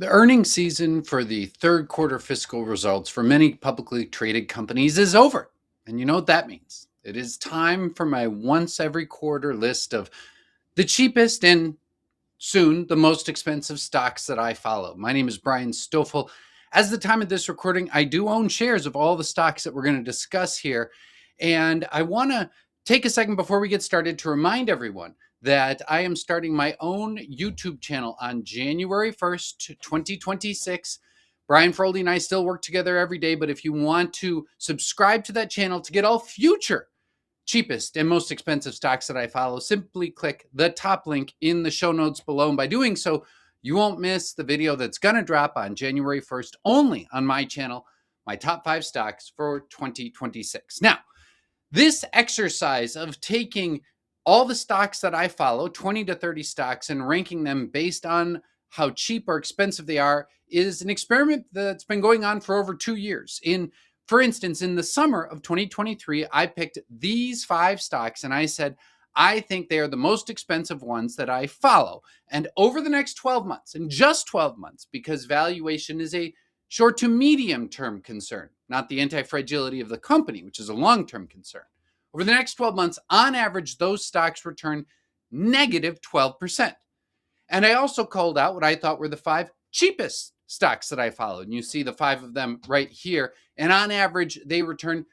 The earnings season for the third quarter fiscal results for many publicly traded companies is over. And you know what that means? It is time for my once every quarter list of the cheapest and soon the most expensive stocks that I follow. My name is Brian Stoffel. As the time of this recording, I do own shares of all the stocks that we're going to discuss here. And I want to take a second before we get started to remind everyone that I am starting my own YouTube channel on January 1st, 2026. Brian Froley and I still work together every day, but if you want to subscribe to that channel to get all future cheapest and most expensive stocks that I follow, simply click the top link in the show notes below. And by doing so, you won't miss the video that's going to drop on January 1st only on my channel, my top 5 stocks for 2026. Now, this exercise of taking all the stocks that I follow, 20 to 30 stocks, and ranking them based on how cheap or expensive they are is an experiment that's been going on for over 2 years. For instance, in the summer of 2023, I picked these 5 stocks and I said, I think they are the most expensive ones that I follow. And over the next 12 months, and just 12 months, because valuation is a short to medium term concern, not the anti-fragility of the company, which is a long-term concern. Over the next 12 months, on average, those stocks return negative 12%. And I also called out what I thought were the 5 cheapest stocks that I followed. And you see the 5 of them right here. And on average, they return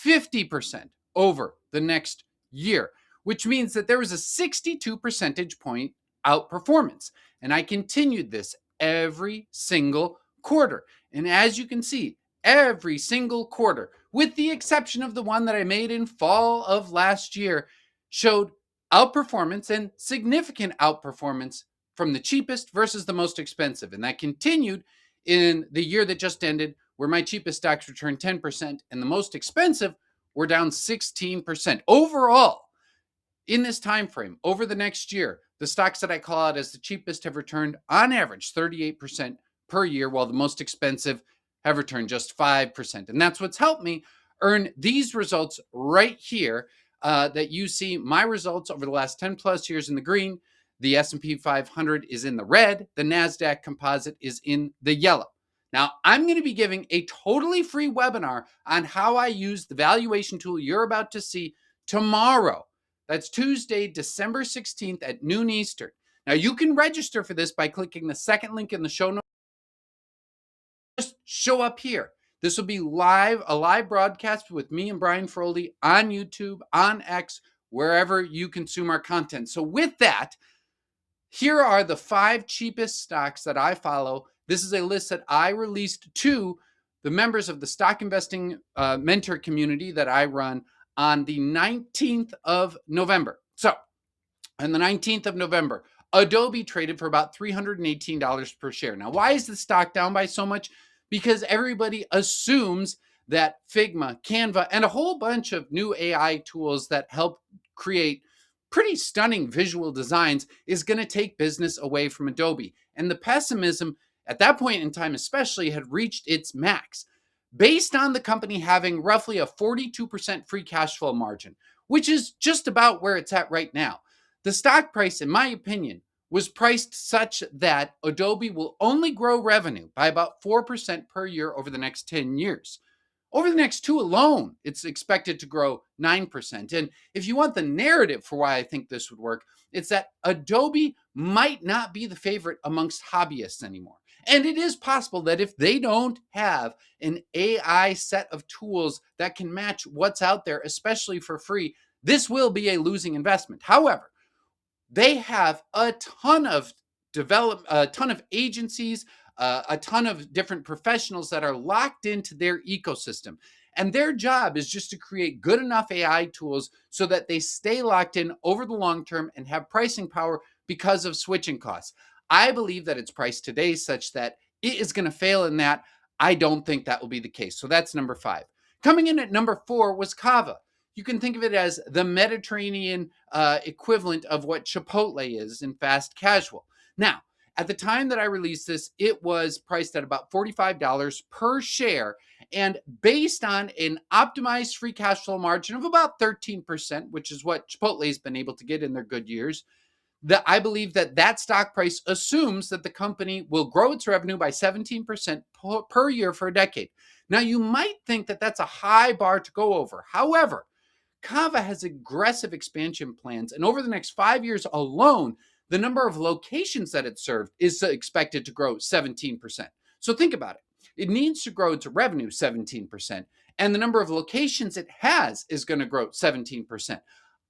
50% over the next year, which means that there was a 62 percentage point outperformance. And I continued this every single quarter. And as you can see, every single quarter, with the exception of the one that I made in fall of last year, showed outperformance and significant outperformance from the cheapest versus the most expensive. And that continued in the year that just ended, where my cheapest stocks returned 10% and the most expensive were down 16%. Overall, in this time frame, over the next year, the stocks that I call out as the cheapest have returned on average 38% per year, while the most expensive have returned just 5%. And that's what's helped me earn these results right here that you see my results over the last 10 plus years in the green. The S&P 500 is in the red. The NASDAQ composite is in the yellow. Now, I'm going to be giving a totally free webinar on how I use the valuation tool you're about to see tomorrow. That's Tuesday, December 16th at noon Eastern. Now, you can register for this by clicking the second link in the show notes. Just show up here. This will be a live broadcast with me and Brian Froley on YouTube, on X, wherever you consume our content. So with that, here are the 5 cheapest stocks that I follow. This is a list that I released to the members of the stock investing mentor community that I run on the 19th of November. So on the 19th of November, Adobe traded for about $318 per share. Now, why is the stock down by so much? Because everybody assumes that Figma, Canva, and a whole bunch of new AI tools that help create pretty stunning visual designs is going to take business away from Adobe. And the pessimism at that point in time especially had reached its max, based on the company having roughly a 42% free cash flow margin, which is just about where it's at right now. The stock price, in my opinion, was priced such that Adobe will only grow revenue by about 4% per year over the next 10 years. Over the next 2 alone, it's expected to grow 9%. And if you want the narrative for why I think this would work, it's that Adobe might not be the favorite amongst hobbyists anymore. And it is possible that if they don't have an AI set of tools that can match what's out there, especially for free, this will be a losing investment. However, they have a ton of agencies, a ton of different professionals that are locked into their ecosystem. And their job is just to create good enough AI tools so that they stay locked in over the long term and have pricing power because of switching costs. I believe that it's priced today such that it is going to fail in that. I don't think that will be the case. So that's number 5. Coming in at number 4 was Cava. You can think of it as the Mediterranean equivalent of what Chipotle is in fast casual. Now, at the time that I released this, it was priced at about $45 per share. And based on an optimized free cash flow margin of about 13%, which is what Chipotle has been able to get in their good years, I believe that that stock price assumes that the company will grow its revenue by 17% per year for a decade. Now, you might think that that's a high bar to go over. However, Cava has aggressive expansion plans, and over the next 5 years alone, the number of locations that it served is expected to grow 17%. So think about it. It needs to grow its revenue 17%, and the number of locations it has is going to grow 17%.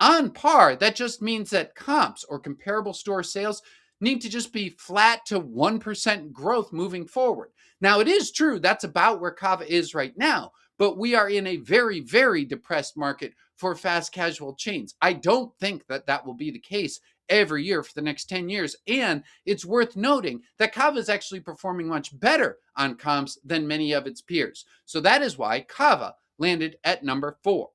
On par, that just means that comps or comparable store sales need to just be flat to 1% growth moving forward. Now, it is true that's about where Cava is right now, but we are in a very, very depressed market for fast casual chains. I don't think that that will be the case every year for the next 10 years. And it's worth noting that Cava is actually performing much better on comps than many of its peers. So that is why Cava landed at number 4.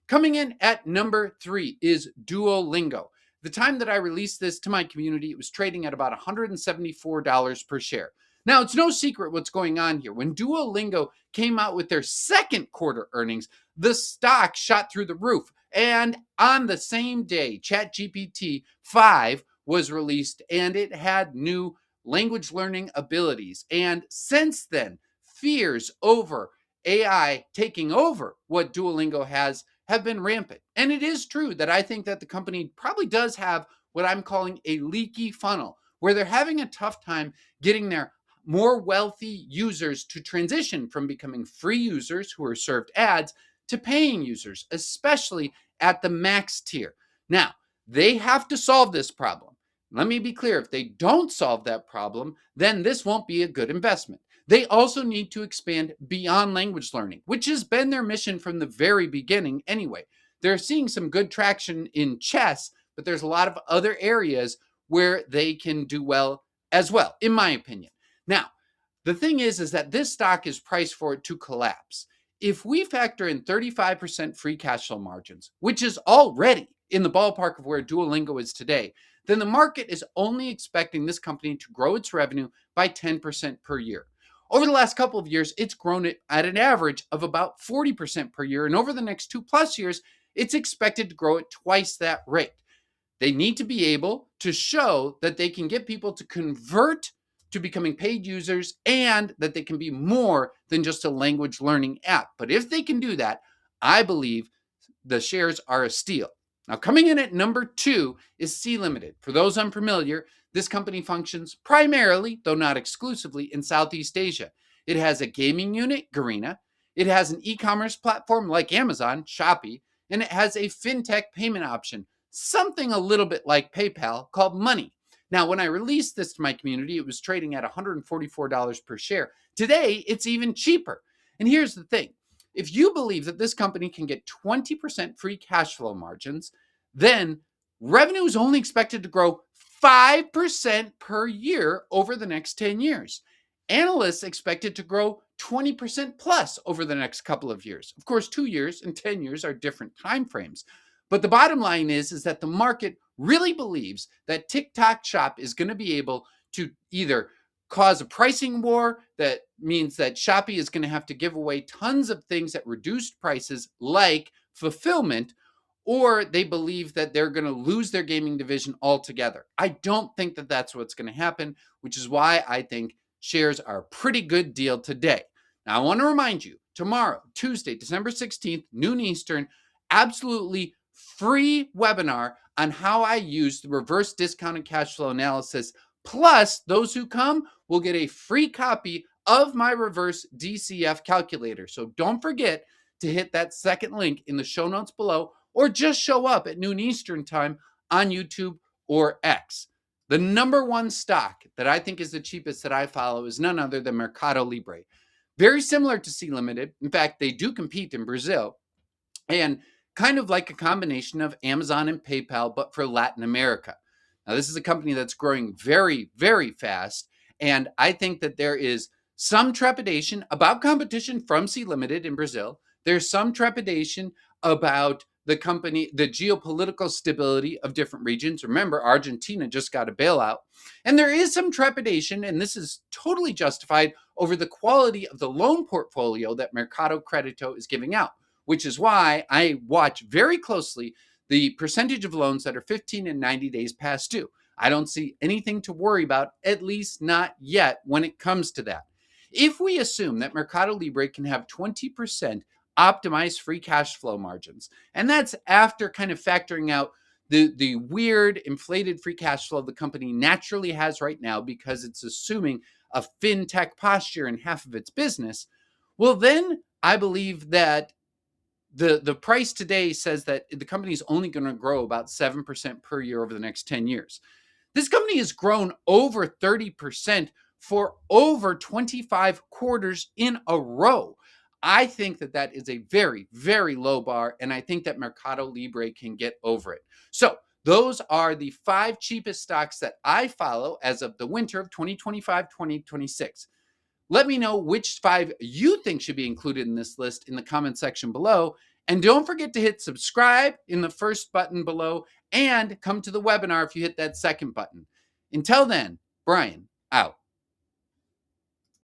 Coming in at number 3 is Duolingo. The time that I released this to my community, it was trading at about $174 per share. Now, it's no secret what's going on here. When Duolingo came out with their second quarter earnings, the stock shot through the roof. And on the same day, ChatGPT 5 was released and it had new language learning abilities. And since then, fears over AI taking over what Duolingo has have been rampant. And it is true that I think that the company probably does have what I'm calling a leaky funnel, where they're having a tough time getting their more wealthy users to transition from becoming free users who are served ads to paying users, especially at the max tier. Now, they have to solve this problem. Let me be clear, if they don't solve that problem, then this won't be a good investment. They also need to expand beyond language learning, which has been their mission from the very beginning anyway. They're seeing some good traction in chess, but there's a lot of other areas where they can do well as well, in my opinion. Now, the thing is that this stock is priced for it to collapse. If we factor in 35% free cash flow margins, which is already in the ballpark of where Duolingo is today, then the market is only expecting this company to grow its revenue by 10% per year. Over the last couple of years, it's grown it at an average of about 40% per year. And over the next 2+ years, it's expected to grow at twice that rate. They need to be able to show that they can get people to convert to becoming paid users and that they can be more than just a language learning app. But if they can do that, I believe the shares are a steal. Now, coming in at number 2 is Sea Limited. For those unfamiliar, this company functions primarily, though not exclusively, in Southeast Asia. It has a gaming unit, Garena. It has an e-commerce platform like Amazon, Shopee, and it has a fintech payment option, something a little bit like PayPal, called Money. Now, when I released this to my community, it was trading at $144 per share. Today, it's even cheaper. And here's the thing. If you believe that this company can get 20% free cash flow margins, then revenue is only expected to grow 5% per year over the next 10 years. Analysts expect it to grow 20% plus over the next couple of years. Of course, 2 years and 10 years are different time frames. But the bottom line is that the market really believes that TikTok Shop is going to be able to either cause a pricing war that means that Shopee is going to have to give away tons of things at reduced prices like fulfillment, or they believe that they're going to lose their gaming division altogether. I don't think that that's what's going to happen, which is why I think shares are a pretty good deal today. Now, I want to remind you, tomorrow, Tuesday, December 16th, noon Eastern, absolutely free webinar on how I use the reverse discounted cash flow analysis. Plus, those who come will get a free copy of my reverse DCF calculator. So don't forget to hit that second link in the show notes below, or just show up at noon Eastern time on YouTube or X. The number one stock that I think is the cheapest that I follow is none other than Mercado Libre. Very similar to Sea Limited. In fact, they do compete in Brazil. And kind of like a combination of Amazon and PayPal, but for Latin America. Now, this is a company that's growing very, very fast. And I think that there is some trepidation about competition from Sea Limited in Brazil. There's some trepidation about the geopolitical stability of different regions. Remember, Argentina just got a bailout. And there is some trepidation, and this is totally justified, over the quality of the loan portfolio that Mercado Credito is giving out, which is why I watch very closely the percentage of loans that are 15 and 90 days past due. I don't see anything to worry about, at least not yet, when it comes to that. If we assume that Mercado Libre can have 20% optimized free cash flow margins, and that's after kind of factoring out the weird inflated free cash flow the company naturally has right now because it's assuming a fintech posture in half of its business, well, then I believe that the price today says that the company is only going to grow about 7% per year over the next 10 years. This company has grown over 30% for over 25 quarters in a row. I think that that is a very, very low bar, and I think that Mercado Libre can get over it. So, those are the 5 cheapest stocks that I follow as of the winter of 2025 2026. Let me know which 5 you think should be included in this list in the comment section below. And don't forget to hit subscribe in the first button below and come to the webinar if you hit that second button. Until then, Brian, out.